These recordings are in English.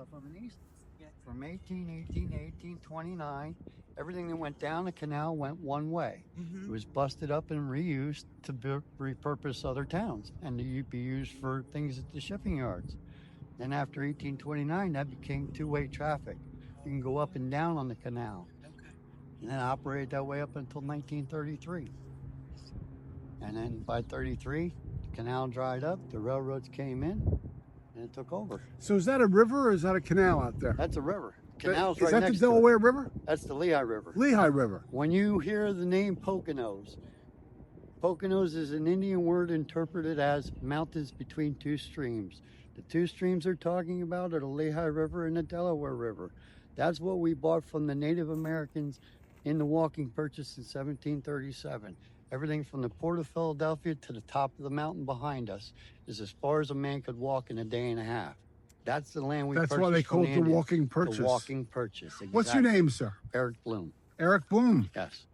from the east. From 1818 to 1829, everything that went down the canal went one way. It was busted up and reused to repurpose other towns and to be used for things at the shipping yards. Then after 1829, that became two-way traffic. You can go up and down on the canal. And then operated that way up until 1933. And then by 33, the canal dried up, the railroads came in, and it took over. So is that a river or is that a canal out there? That's a river. Canal's Is right that next the to Delaware it. River? That's the Lehigh River. Lehigh River. When you hear the name Poconos, Poconos is an Indian word interpreted as mountains between two streams. The two streams they're talking about are the Lehigh River and the Delaware River. That's what we bought from the Native Americans in the walking purchase in 1737. Everything from the port of Philadelphia to the top of the mountain behind us is as far as a man could walk in a day and a half. That's the land we purchased. That's why they call it the walking purchase. The walking purchase. Exactly. What's your name, sir? Eric Bloom. Eric Bloom. Yes.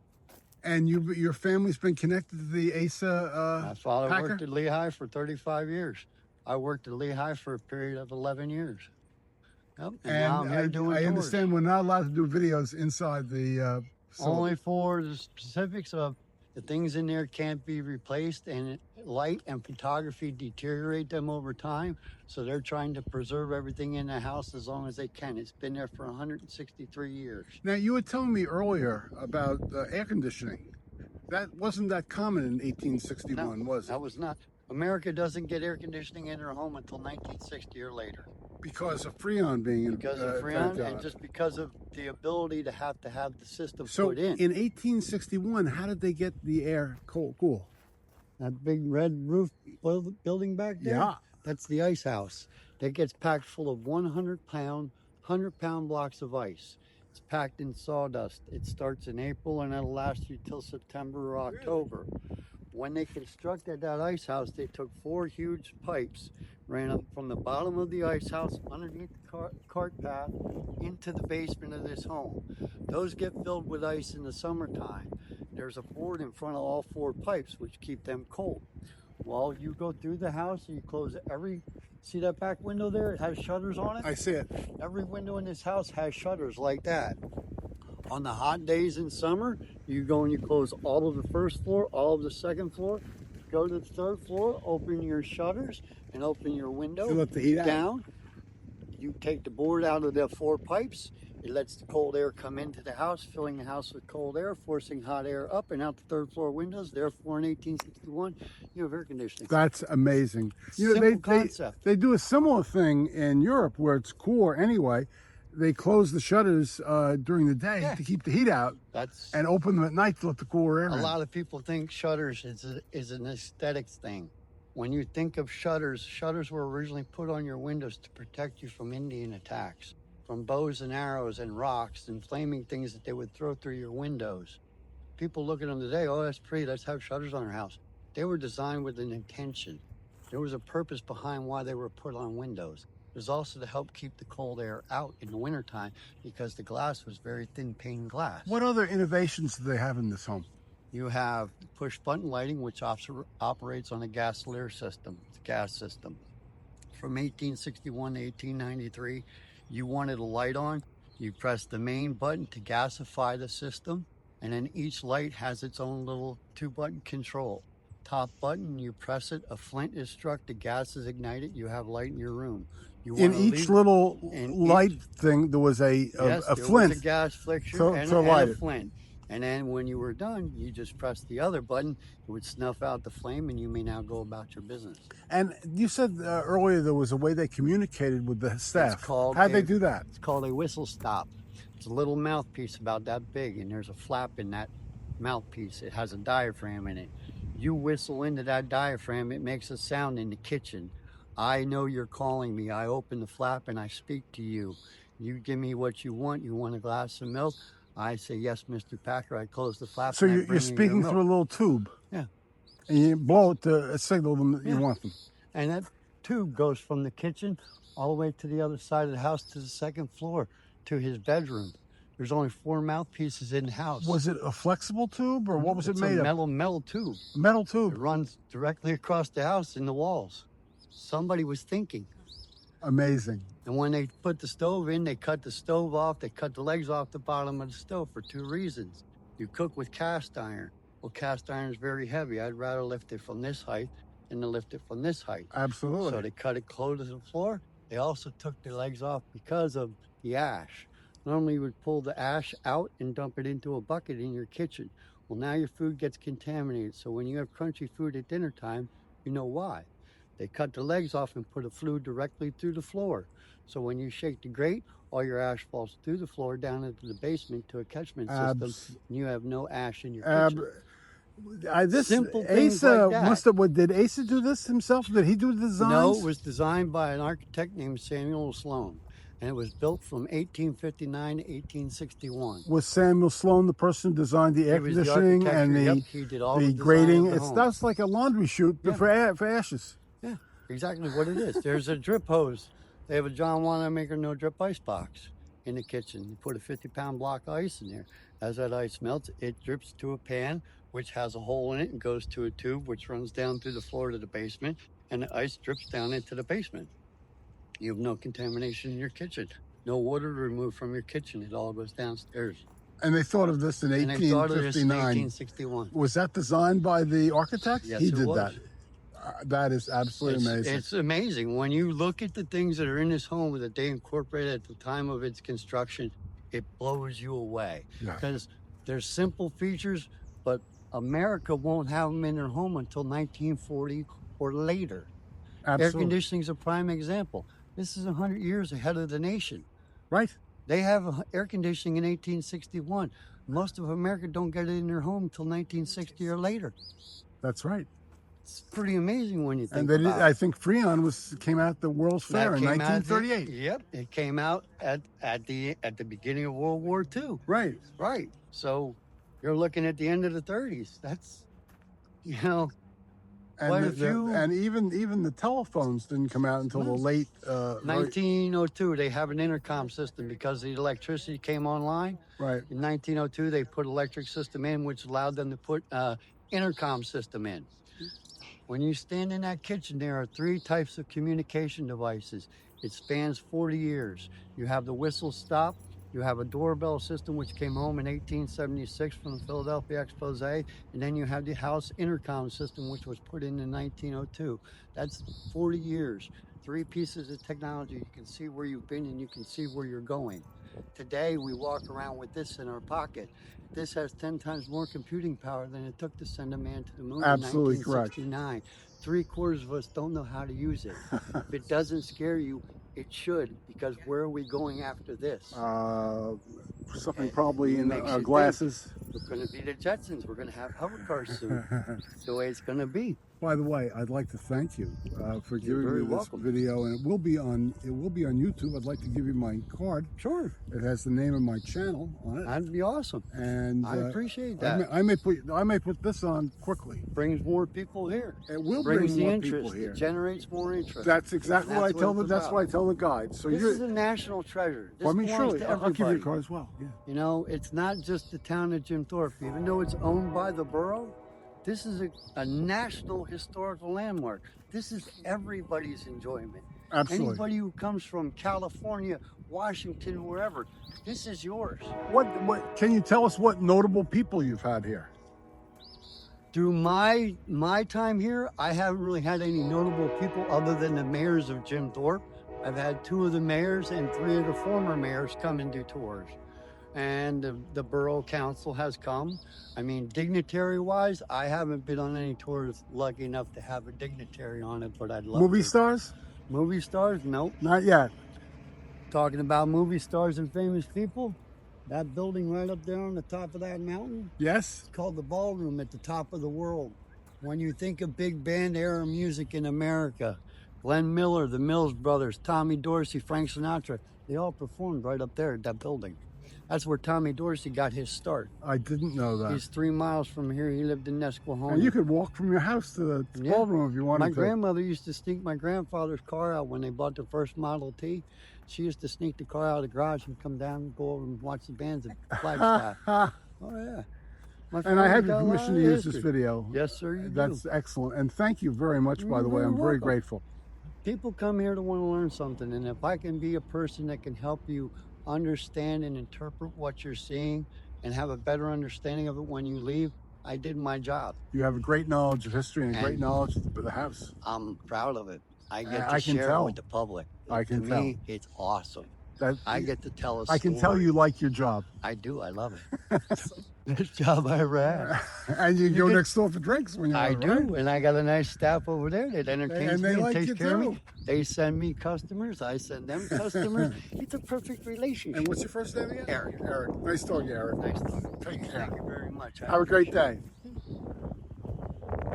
And your family's been connected to the Asa My father Packer? worked at Lehigh for 35 years. I worked at Lehigh for a period of 11 years. Yep. And now I'm here doing I tours. understand we're not allowed to do videos inside the Only for the specifics of the things in there can't be replaced, and light and photography deteriorate them over time. So they're trying to preserve everything in the house as long as they can. It's been there for 163 years. Now, you were telling me earlier about air conditioning. That wasn't that common in 1861, No, was it? that was not. America doesn't get air conditioning in their home until 1960 or later. Because of Freon being in Because of Freon and just because of the ability to have the system put in. So in 1861, how did they get the air cool? That big red roof building back there? Yeah. That's the ice house. That gets packed full of 100-pound blocks of ice. It's packed in sawdust. It starts in April and it'll last you till September or October. When they constructed that ice house, they took 4 huge pipes, ran up from the bottom of the ice house underneath the cart path into the basement of this home. Those get filled with ice in the summertime. There's a board in front of all 4 pipes which keep them cold. Well, you go through the house and you close see that back window there? It has shutters on it? I see it. Every window in this house has shutters like that. On the hot days in summer, you go and you close all of the first floor, all of the second floor, go to the third floor, open your shutters and open your window You let the heat down. You take the board out of the 4 pipes. It lets the cold air come into the house, filling the house with cold air, forcing hot air up and out the third floor windows. Therefore, in 1861, you have air conditioning. That's amazing. Simple concept. They do a similar thing in Europe where it's cooler anyway. They close the shutters during the day to keep the heat out and open them at night to let the cooler air in. A lot of people think shutters is an aesthetics thing. When you think of shutters, shutters were originally put on your windows to protect you from Indian attacks, from bows and arrows and rocks and flaming things that they would throw through your windows. People look at them today, oh, that's pretty, let's have shutters on our house. They were designed with an intention. There was a purpose behind why they were put on windows. It was also to help keep the cold air out in the wintertime because the glass was very thin pane glass. What other innovations do they have in this home? You have push button lighting, which operates on a gas-leer system, it's a gas system. From 1861 to 1893, you wanted a light on, you press the main button to gasify the system, and then each light has its own little 2-button control. Top button, you press it, a flint is struck, the gas is ignited, you have light in your room. In each little light thing, there was a flint. Was a gas fixture and a flint. And then when you were done, you just press the other button, it would snuff out the flame, and you may now go about your business. And you said earlier there was a way they communicated with the staff. How'd they do that? It's called a whistle stop. It's a little mouthpiece about that big, and there's a flap in that mouthpiece. It has a diaphragm in it. You whistle into that diaphragm, it makes a sound in the kitchen. I know you're calling me. I open the flap and I speak to you. You give me what you want. You want a glass of milk? I say, yes, Mr. Packer. I close the flap. So you're speaking through a little tube. Yeah. And you blow it to signal them that you want them. And that tube goes from the kitchen all the way to the other side of the house to the second floor to his bedroom. There's only 4 mouthpieces in the house. Was it a flexible tube or what was it made of? Metal tube. Metal tube. It runs directly across the house in the walls. Somebody was thinking. Amazing. And when they put the stove in, they cut the stove off. They cut the legs off the bottom of the stove for 2 reasons. You cook with cast iron. Well, cast iron is very heavy. I'd rather lift it from this height than to lift it from this height. Absolutely. So they cut it close to the floor. They also took the legs off because of the ash. Normally you would pull the ash out and dump it into a bucket in your kitchen. Well, now your food gets contaminated. So when you have crunchy food at dinner time, you know why. They cut the legs off and put a flue directly through the floor. So when you shake the grate, all your ash falls through the floor down into the basement to a catchment system, and you have no ash in your kitchen. Simple things Asa like that. must have. Did Asa do this himself? Did he do the designs? No, it was designed by an architect named Samuel Sloan, and it was built from 1859 to 1861. Was Samuel Sloan the person who designed the air conditioning and the grating? That's like a laundry chute for ashes. Yeah, exactly what it is. There's a drip hose. They have a John Wanamaker no drip ice box in the kitchen. You put a 50-pound block of ice in there. As that ice melts, it drips to a pan, which has a hole in it and goes to a tube, which runs down through the floor to the basement, and the ice drips down into the basement. You have no contamination in your kitchen. No water removed from your kitchen. It all goes downstairs. And they thought of this in 1861. Was that designed by the architect? Yes, he it did was. that. That is absolutely amazing. It's amazing. When you look at the things that are in this home that they incorporated at the time of its construction, it blows you away. Because there's simple features, but America won't have them in their home until 1940 or later. Absolutely. Air conditioning is a prime example. This is 100 years ahead of the nation. Right. They have air conditioning in 1861. Most of America don't get it in their home until 1960 or later. That's right. It's pretty amazing when you think about it. I think Freon came out at the World's Fair in 1938. Yep, it came out at the beginning of World War II. Right. Right. So you're looking at the end of the 30s. That's, and even the telephones didn't come out until the late 1902. They have an intercom system because the electricity came online. Right. In 1902, they put electric system in, which allowed them to put intercom system in. When you stand in that kitchen, there are 3 types of communication devices. It spans 40 years. You have the whistle stop. You have a doorbell system, which came home in 1876 from the Philadelphia Expose. And then you have the house intercom system, which was put in 1902. That's 40 years. 3 pieces of technology. You can see where you've been and you can see where you're going. Today, we walk around with this in our pocket. This has 10 times more computing power than it took to send a man to the moon in 1969. 3/4 of us don't know how to use it. If it doesn't scare you, it should, because where are we going after this? Something probably in our glasses. We're going to be the Jetsons. We're going to have hover cars soon. It's the way it's going to be. By the way, I'd like to thank you for giving me this video, and it will be on YouTube. I'd like to give you my card. Sure. It has the name of my channel on it. That'd be awesome. And I appreciate that. I may put this on quickly. Brings more people here. It will bring more people here. It generates more interest. That's exactly what I tell them. That's what I tell the guides. So this is a national treasure. This surely I'll give you a card as well. Yeah. It's not just the town of Jim Thorpe. Even though it's owned by the borough, this is a national historical landmark. This is everybody's enjoyment. Absolutely. Anybody who comes from California, Washington, wherever, this is yours. What can you tell us what notable people you've had here? Through my time here, I haven't really had any notable people other than the mayors of Jim Thorpe. I've had 2 of the mayors and 3 of the former mayors come and do tours. And the borough council has come. I mean, dignitary-wise, I haven't been on any tours lucky enough to have a dignitary on it, but I'd love to. Movie stars? Movie stars? Nope. Not yet. Talking about movie stars and famous people, that building right up there on the top of that mountain? Yes. It's called the Ballroom at the top of the world. When you think of big band era music in America, Glenn Miller, the Mills Brothers, Tommy Dorsey, Frank Sinatra, they all performed right up there at that building. That's where Tommy Dorsey got his start. I didn't know that. He's 3 miles from here. He lived in Nesquehoning. And you could walk from your house to the ballroom if you wanted to. My grandmother used to sneak my grandfather's car out when they bought the first Model T. She used to sneak the car out of the garage and come down and go over and watch the bands at Flagstaff. Oh, yeah. And I have your permission to use this video. Yes, sir, you do. That's excellent. And thank you very much, by the way. I'm very grateful. People come here to want to learn something, and if I can be a person that can help you understand and interpret what you're seeing and have a better understanding of it when you leave, I did my job. You have a great knowledge of history and a great And knowledge of the house. I'm proud of it. I get to I can share it tell. with the public. I can To tell. me, it's awesome. That I get to tell a I story. can tell you like your job. I do. I love it. Best job I ever had. And you go get- next door for drinks when you're I out, do, right? and I got a nice staff over there that entertains And they me like and you takes care of too. me. They send me customers. I send them customers. It's a perfect relationship. And what's your first name again? Eric. Eric. Nice talking, Eric. Nice talking. Take care. Thank you very much. Have a great day.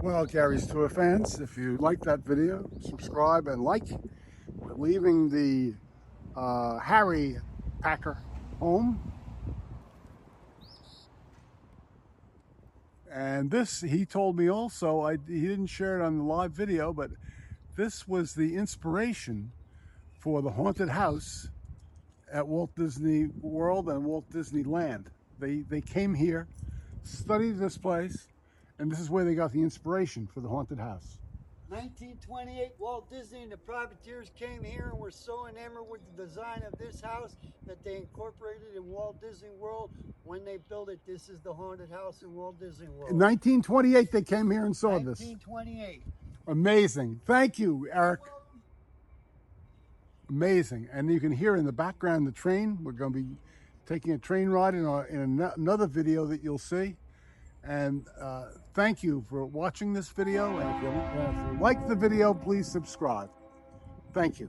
Well, Gary's Tour fans, if you like that video, subscribe and like. We're leaving the Harry Packer home. And this, he told me also, he didn't share it on the live video, but this was the inspiration for the haunted house at Walt Disney World and Walt Disneyland. They came here, studied this place, and this is where they got the inspiration for the haunted house. 1928, Walt Disney and the privateers came here and were so enamored with the design of this house that they incorporated in Walt Disney World. When they built it, this is the haunted house in Walt Disney World. In 1928, they came here and saw this. 1928. Amazing. Thank you, Eric. Amazing. And you can hear in the background the train. We're going to be taking a train ride in another video that you'll see. And thank you for watching this video. And if you like the video, please subscribe. Thank you.